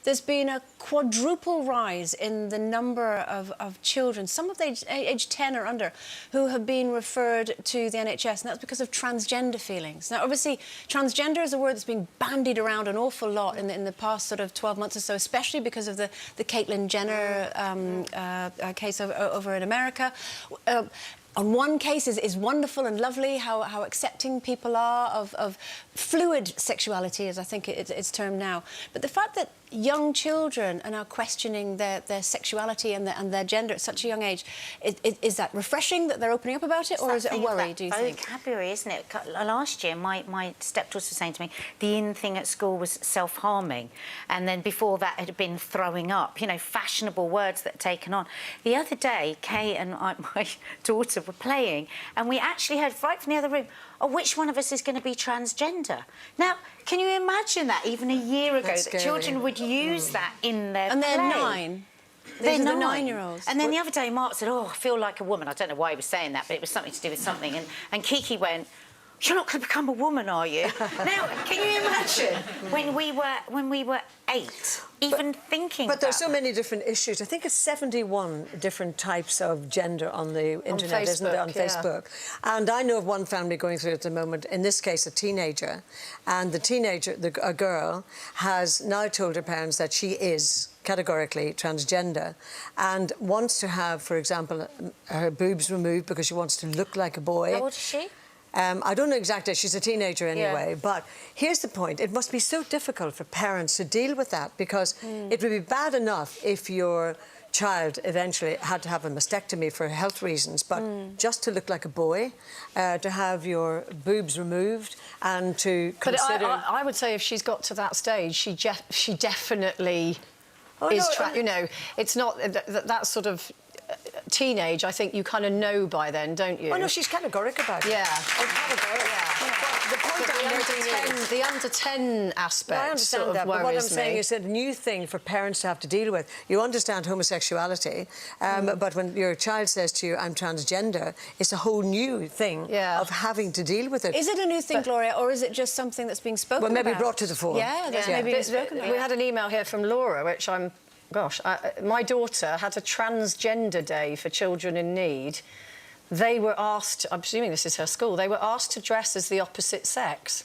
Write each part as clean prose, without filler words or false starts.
there's been a quadruple rise in the number of children, some of age 10 or under, who have been referred to the NHS, and that's because of transgender feelings. Now, obviously, transgender is a word that's been bandied around an awful lot in the past sort of 12 months or so, especially because of the Caitlyn Jenner case over in America. On one case is wonderful and lovely how accepting people are of fluid sexuality, as I think it's termed now. But the fact that young children are now questioning their sexuality and their gender at such a young age, is that refreshing that they're opening up about it, or is it a worry, do you think? Vocabulary, isn't it? Last year, my stepdaughter was saying to me, the in thing at school was self-harming, and then before that it had been throwing up, you know, fashionable words that are taken on. The other day, Kay and my daughter were playing, and we actually heard right from the other room, oh, which one of us is going to be transgender? Now, can you imagine that even a year ago, that children would use that in their and play? they're 9. They're the 9-year-olds. And then the other day, Mark said, oh, I feel like a woman. I don't know why he was saying that, but it was something to do with something. And Kiki went, you're not going to become a woman, are you? Now, can you imagine when we were 8, even thinking But there's so many different issues. I think it's 71 different types of gender on the internet, isn't there, on Facebook. And I know of one family going through it at the moment, in this case, a teenager. And the teenager, a girl, has now told her parents that she is categorically transgender and wants to have, for example, her boobs removed because she wants to look like a boy. How old is she? I don't know exactly. She's a teenager anyway. But here's the point. It must be so difficult for parents to deal with that, because it would be bad enough if your child eventually had to have a mastectomy for health reasons, but just to look like a boy, to have your boobs removed and to consider... But I would say if she's got to that stage, she definitely is... you know, it's not that sort of... teenage, I think you kind of know by then, don't you? Oh, no, she's categoric about it. Yeah. Oh, categoric. Yeah. The point the under 10 aspect, I understand sort of that, but what I'm worries saying me. is a new thing for parents to have to deal with. You understand homosexuality, but when your child says to you, I'm transgender, it's a whole new thing of having to deal with it. Is it a new thing, Gloria, or is it just something that's being spoken about? Well, maybe brought to the fore. Yeah, that's maybe being spoken about. We had an email here from Laura, which I'm... Gosh, my daughter had a transgender day for children in need. They were asked, I'm presuming this is her school, they were asked to dress as the opposite sex.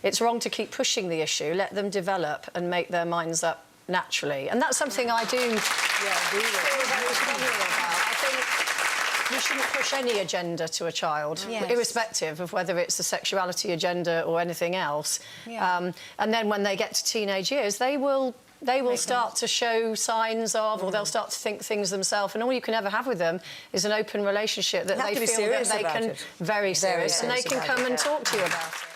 It's wrong to keep pushing the issue, let them develop and make their minds up naturally. And that's something I do feel very strongly about. I think we shouldn't push any agenda to a child, irrespective of whether it's the sexuality agenda or anything else. And then when they get to teenage years, they will start to show signs of, or they'll start to think things themselves, and all you can ever have with them is an open relationship that they feel that they can... Very serious, and they can come and talk to you about it.